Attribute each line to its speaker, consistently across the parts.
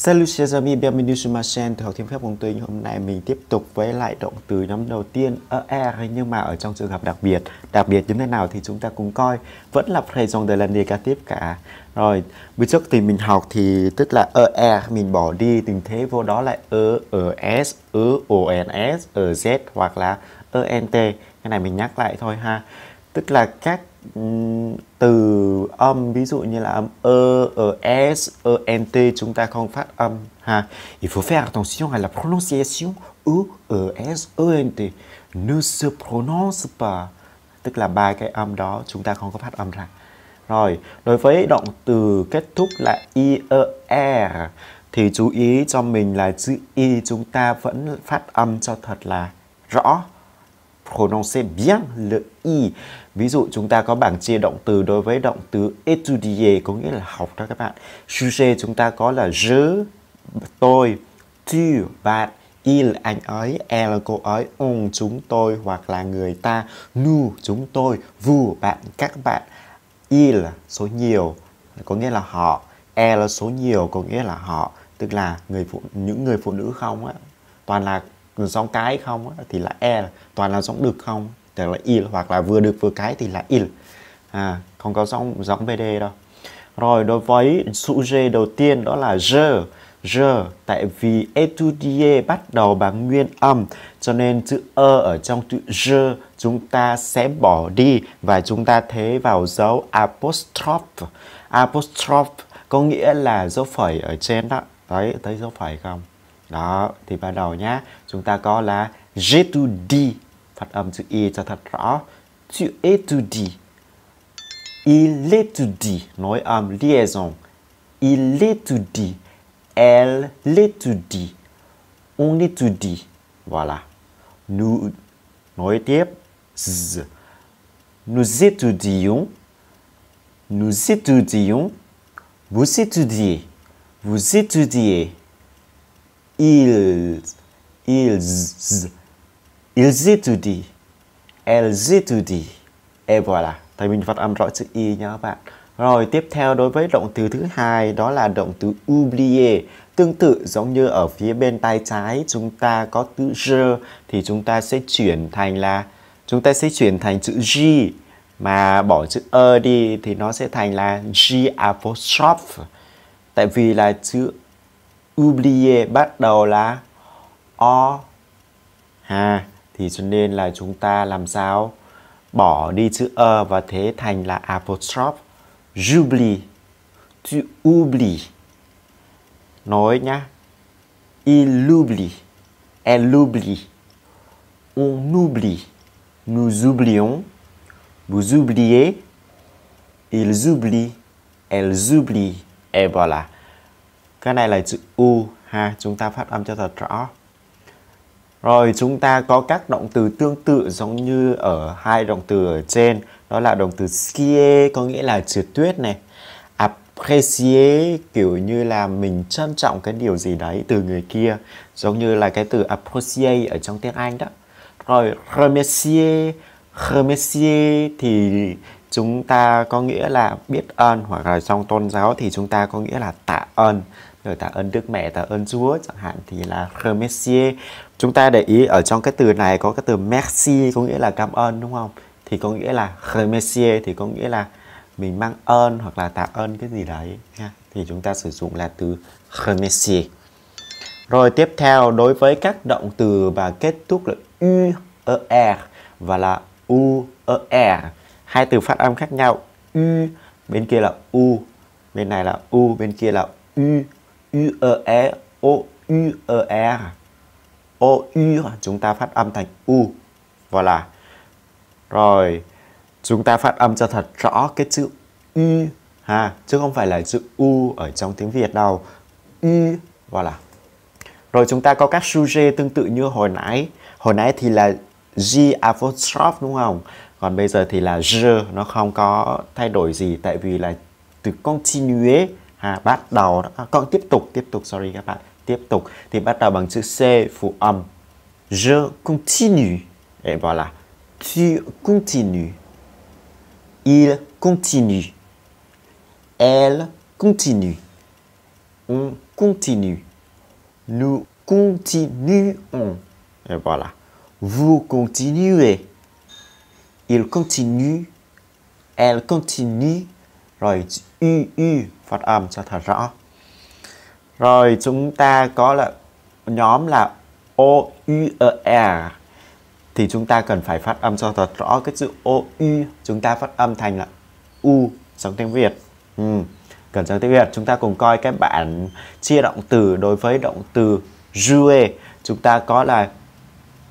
Speaker 1: Salut chers amis, bienvenue sur ma chaîne Tự học tiếng phép Công Tuynh. Hôm nay mình tiếp tục với lại động từ nhóm đầu tiên er, nhưng mà ở trong trường hợp đặc biệt. Đặc biệt như thế nào thì chúng ta cùng coi. Vẫn là présent de l'indicatif cả. Rồi, bữa trước thì mình học thì tức là er mình bỏ đi tình thế vô đó là s, ons, z hoặc là ent. Cái này mình nhắc lại thôi ha. Tức là các từ âm ví dụ như là âm s, ent chúng ta không phát âm ha. Il faut faire attention à la prononciation s, ent ne se prononce pas. Tức là ba cái âm đó chúng ta không có phát âm ra. Rồi, đối với động từ kết thúc là ier thì chú ý cho mình là chữ y chúng ta vẫn phát âm cho thật là rõ. Prononcez bien le i. Ví dụ chúng ta có bảng chia động từ đối với động từ étudier có nghĩa là học đó các bạn. Sujet chúng ta có là je, tôi, tu, bạn, il, anh ấy, elle, cô ấy, on, chúng tôi hoặc là người ta, nous, chúng tôi, vous, bạn, các bạn, il, số nhiều có nghĩa là họ, elle, số nhiều có nghĩa là họ, tức là những người phụ nữ không á, toàn là giống cái không á, thì là elle, toàn là giống được không thì là il, hoặc là vừa được vừa cái thì là il, không có giống bd đâu. Rồi đối với sujet đầu tiên đó là je, tại vì étudier bắt đầu bằng nguyên âm cho nên chữ ở trong chữ je chúng ta sẽ bỏ đi và chúng ta thế vào dấu apostrophe. Apostrophe có nghĩa là dấu phẩy ở trên đó. Đấy, thấy dấu phẩy không? Đó, thì bắt đầu nhá. Chúng ta có là j'étudie, phát âm chữ y cho thật rõ. Tu étudies. Il étudie, nối âm liaison. Il étudie. Elle l'étudie. On étudie. Voilà. Nous, nối tiếp. Z. Nous étudions. Nous étudions. Vous étudiez. Vous étudiez. Ils étudient. Elles étudient. Et voilà. Thầy mình phát âm rõ chữ y nha các bạn. Rồi tiếp theo đối với động từ thứ hai đó là động từ oublier. Tương tự giống như ở phía bên tay trái chúng ta có từ je thì chúng ta sẽ chuyển thành chữ j, mà bỏ chữ đi thì nó sẽ thành là j apostrophe. Tại vì là chữ oublier bắt đầu là o thì cho nên là chúng ta làm sao bỏ đi chữ và thế thành là apostrophe. J'oublie, tu oublies. Nói nhá. Il oublie, elle oublie, on oublie, nous oublions, vous oubliez, ils oublient, elles oublient. Et voilà. Cái này là chữ u chúng ta phát âm cho thật rõ. Rồi chúng ta có các động từ tương tự giống như ở hai động từ ở trên. Đó là động từ skier có nghĩa là trượt tuyết này. Apprécier kiểu như là mình trân trọng cái điều gì đấy từ người kia. Giống như là cái từ appreciate ở trong tiếng Anh đó. Rồi remercier thì chúng ta có nghĩa là biết ơn, hoặc là trong tôn giáo thì chúng ta có nghĩa là tạ ơn. Rồi tạ ơn Đức Mẹ, tạ ơn Chúa chẳng hạn thì là remercier. Chúng ta để ý ở trong cái từ này có cái từ merci có nghĩa là cảm ơn đúng không? Thì có nghĩa là remercier thì có nghĩa là mình mang ơn hoặc là tạ ơn cái gì đấy ha. Thì chúng ta sử dụng là từ remercier. Rồi tiếp theo đối với các động từ và kết thúc là uer và là uer. Hai từ phát âm khác nhau. U bên kia là u, bên này là u, bên kia là u. Uer, o-u-er. O-u chúng ta phát âm thành u. Voilà. Rồi chúng ta phát âm cho thật rõ cái chữ u chứ không phải là chữ u ở trong tiếng Việt đâu. U. Voilà. Rồi chúng ta có các sujet tương tự như hồi nãy thì là j apostrophe đúng không? Còn bây giờ thì là je, nó không có thay đổi gì tại vì là từ continuer bắt đầu còn tiếp tục sorry các bạn, tiếp tục thì bắt đầu bằng chữ c phụ âm. Je continue. Et voilà. Tu continues. Il continue. Elle continue. On continue. Nous continuons. Et voilà. Vous continuez. Il continue. Elle continue. Rồi u phát âm cho thật rõ. Rồi chúng ta có là nhóm là o u r thì chúng ta cần phải phát âm cho thật rõ cái chữ o u, chúng ta phát âm thành là u giống tiếng Việt. Cần giống tiếng Việt. Chúng ta cùng coi cái bản chia động từ đối với động từ jouer. Chúng ta có là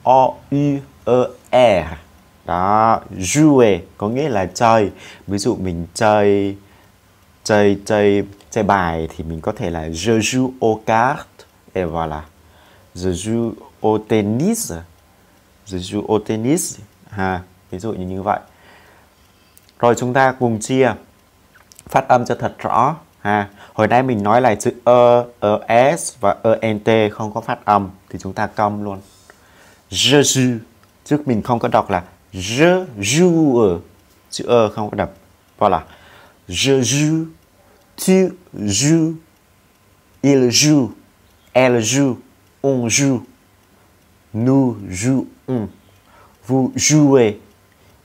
Speaker 1: o u r. Đó, jouer có nghĩa là chơi. Ví dụ mình chơi bài thì mình có thể là je joue aux cartes. Et voilà. Je joue au tennis. Je joue au tennis. Ví dụ như vậy. Rồi chúng ta cùng chia phát âm cho thật rõ. Hồi nãy mình nói là chữ e, s và ent không có phát âm thì chúng ta cong luôn. Je joue. Trước mình không có đọc là je joue. Chữ không có đọc. Voilà. Je joue. Tu joues. Il joue. Elle joue. On joue. Nous jouons. Vous jouez.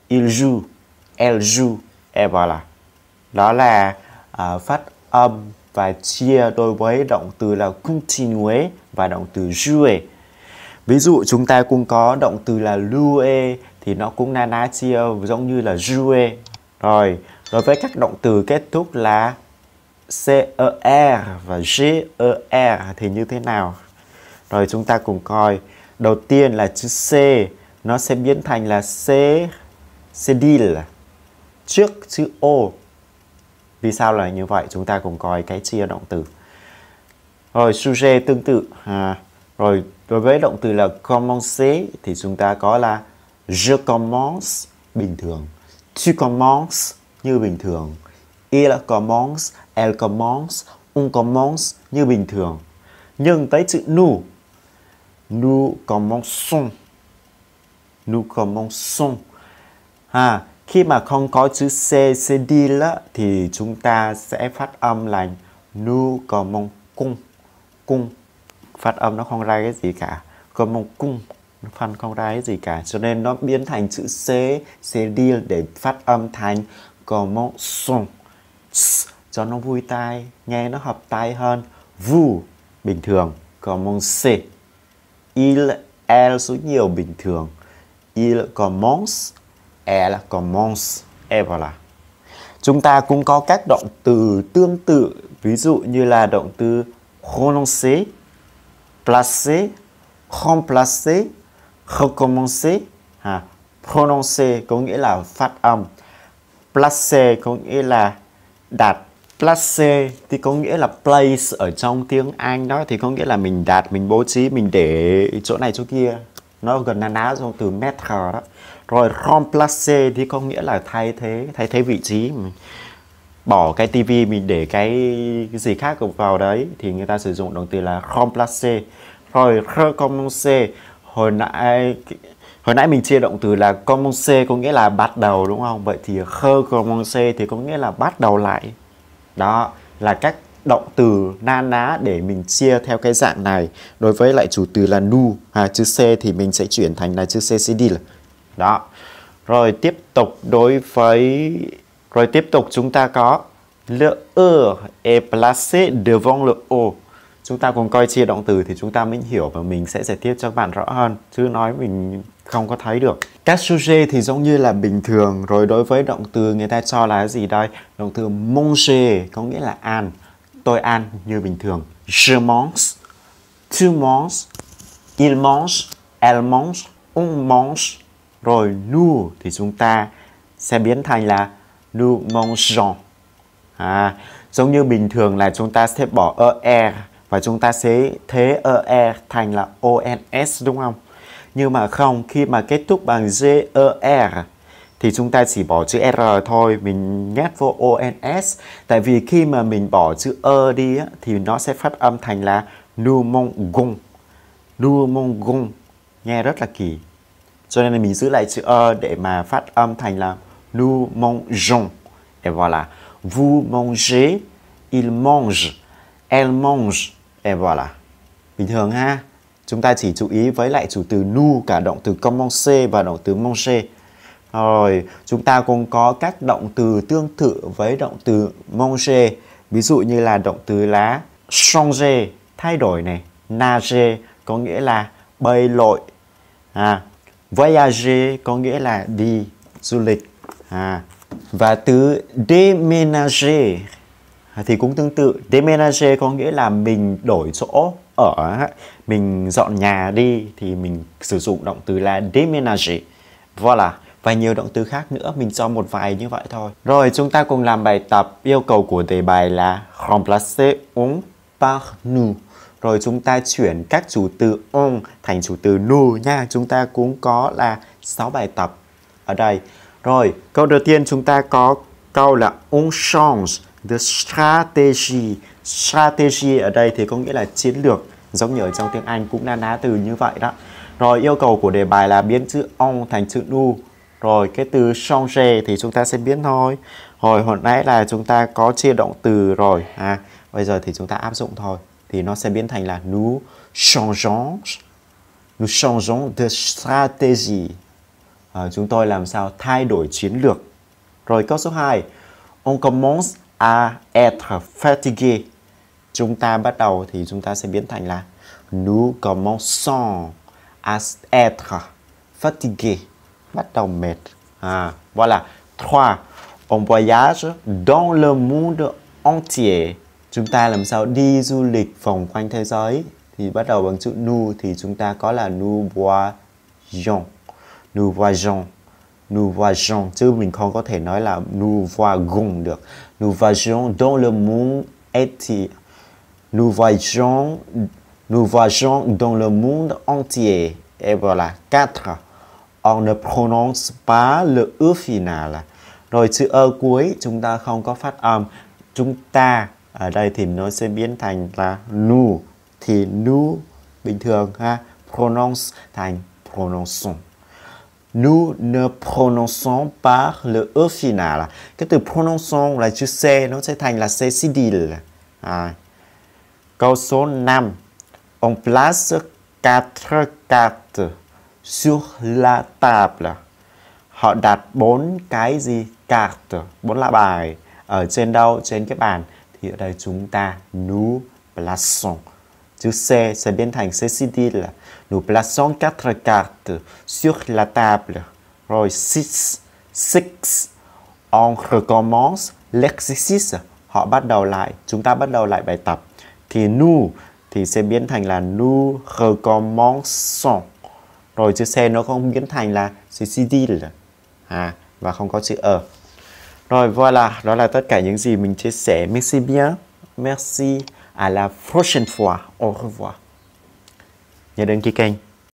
Speaker 1: Il joue. Elle joue. Et voilà. Đó là phát âm và chia đối với động từ là continuer và động từ jouer. Ví dụ chúng ta cũng có động từ là louer thì nó cũng na ná chia giống như là jouer. Rồi, đối với các động từ kết thúc là cer và ger thì như thế nào? Rồi chúng ta cùng coi. Đầu tiên là chữ c, nó sẽ biến thành là cedil trước chữ o. Vì sao là như vậy? Chúng ta cùng coi cái chia động từ. Rồi sujet tương tự. Rồi đối với động từ là commencer thì chúng ta có là je commence bình thường, tu commences như bình thường, il commence, elle commence, on commence như bình thường. Nhưng tới chữ nous commençons. Nous commençons. Khi mà không có chữ cedil thì chúng ta sẽ phát âm là nous commençons. Cung. Phát âm nó không ra cái gì cả. Commençons. Nó không ra cái gì cả. Cho nên nó biến thành chữ c, cedil để phát âm thành commençons. Cho nó vui tai, nghe nó hợp tai hơn. Vous bình thường, commencez. Il, elle số nhiều bình thường. Il commence, elle commence. Et voilà. Chúng ta cũng có các động từ tương tự, ví dụ như là động từ prononcer, placer, remplacer, recommencer. Prononcer có nghĩa là phát âm, placer có nghĩa là đặt, placer thì có nghĩa là place ở trong tiếng Anh đó, thì có nghĩa là mình đặt, mình bố trí, mình để chỗ này chỗ kia, nó gần na ná trong từ mettre đó. Rồi remplacer thì có nghĩa là thay thế vị trí, mình bỏ cái tivi mình để cái gì khác vào đấy thì người ta sử dụng động từ là remplacer. Rồi recommencer, hồi nãy mình chia động từ là commencer có nghĩa là bắt đầu đúng không? Vậy thì recommencer thì có nghĩa là bắt đầu lại. Đó là các động từ na ná để mình chia theo cái dạng này. Đối với lại chủ từ là nous, chữ C thì mình sẽ chuyển thành là chữ cedil. Đó. Rồi tiếp tục chúng ta có le e est placé devant le o. Chúng ta cùng coi chia động từ thì chúng ta mới hiểu và mình sẽ giải thích cho các bạn rõ hơn, chứ nói mình không có thấy được. Các sujet thì giống như là bình thường. Rồi đối với động từ người ta cho là cái gì đây? Động từ manger có nghĩa là ăn. Tôi ăn như bình thường. Je mange, tu manges, il mange, elle mange, on mange. Rồi nous thì chúng ta sẽ biến thành là nous mangeons. Giống như bình thường là chúng ta sẽ bỏ er và chúng ta sẽ thế er thành là ons đúng không? Nhưng mà không, khi mà kết thúc bằng ger thì chúng ta chỉ bỏ chữ r thôi, mình nhét vô ons. Tại vì khi mà mình bỏ chữ đi thì nó sẽ phát âm thành là nous mangeons. Nous mangeons. Nghe rất là kỳ. Cho nên là mình giữ lại chữ để mà phát âm thành là nous mangeons. Et voilà. Vous mangez, il mange, Elle mange. Et voilà. Bình thường ha. Chúng ta chỉ chú ý với lại chủ từ nous, cả động từ commencer và động từ manger. Rồi, chúng ta cũng có các động từ tương tự với động từ manger. Ví dụ như là động từ là changer, thay đổi này. Nager có nghĩa là bơi lội. Voyager có nghĩa là đi du lịch. Và từ déménager thì cũng tương tự. Déménager có nghĩa là mình đổi chỗ ở, mình dọn nhà đi thì mình sử dụng động từ là déménager. Voilà. Và nhiều động từ khác nữa, mình cho một vài như vậy thôi. Rồi chúng ta cùng làm bài tập. Yêu cầu của đề bài là remplacer on par nous. Rồi chúng ta chuyển các chủ từ on thành chủ từ nous nha. Chúng ta cũng có là 6 bài tập ở đây. Rồi, câu đầu tiên chúng ta có câu là on change de stratégie. Stratégie ở đây thì có nghĩa là chiến lược, giống như ở trong tiếng Anh cũng là từ như vậy đó. Rồi, yêu cầu của đề bài là biến chữ on thành chữ nous. Rồi, cái từ changer thì chúng ta sẽ biến thôi. Hồi nãy là chúng ta có chia động từ rồi. Bây giờ thì chúng ta áp dụng thôi. Thì nó sẽ biến thành là nous changeons de stratégie. Chúng tôi làm sao thay đổi chiến lược. Rồi câu số 2. On commence à être fatigué. Chúng ta bắt đầu thì chúng ta sẽ biến thành là nous commençons à être fatigué. Bắt đầu mệt. Voilà. 3. On voyage dans le monde entier. Chúng ta làm sao đi du lịch vòng quanh thế giới. Thì bắt đầu bằng chữ nous thì chúng ta có là nous voyageons. Nous voyageons. Nous voyageons. Chứ mình không có thể nói là nous voyagons được. Nous voyageons dans le monde entier. Nous voyageons dans le monde entier. Et voilà. 4. On ne prononce pas le E final. Rồi chữ ơ cuối chúng ta không có phát âm. Chúng ta ở đây thì nó sẽ biến thành là nous. Thì nous bình thường ha. Prononce thành prononçons. Nous ne prononçons pas le E final. Cái từ prononçons là chữ C, nó sẽ thành là C cédille. Câu số 5. On place 4 cartes sur la table. Họ đặt 4 cái gì? Carte, 4 lá bài. Ở trên đâu? Trên cái bàn. Thì ở đây chúng ta nous plaçons. Chữ C sẽ biến thành C cédille. Nous plaçons 4 cartes sur la table. Rồi 6. On recommence l'exercice. Họ bắt đầu lại. Chúng ta bắt đầu lại bài tập. Thì nous thì sẽ biến thành là nous recommençons. Rồi chữ C nó không biến thành là C cédille. Và không có chữ E. Rồi voilà, đó là tất cả những gì mình chia sẻ. Merci bien. Merci. À la prochaine fois. Au revoir. Nhớ đăng ký kênh.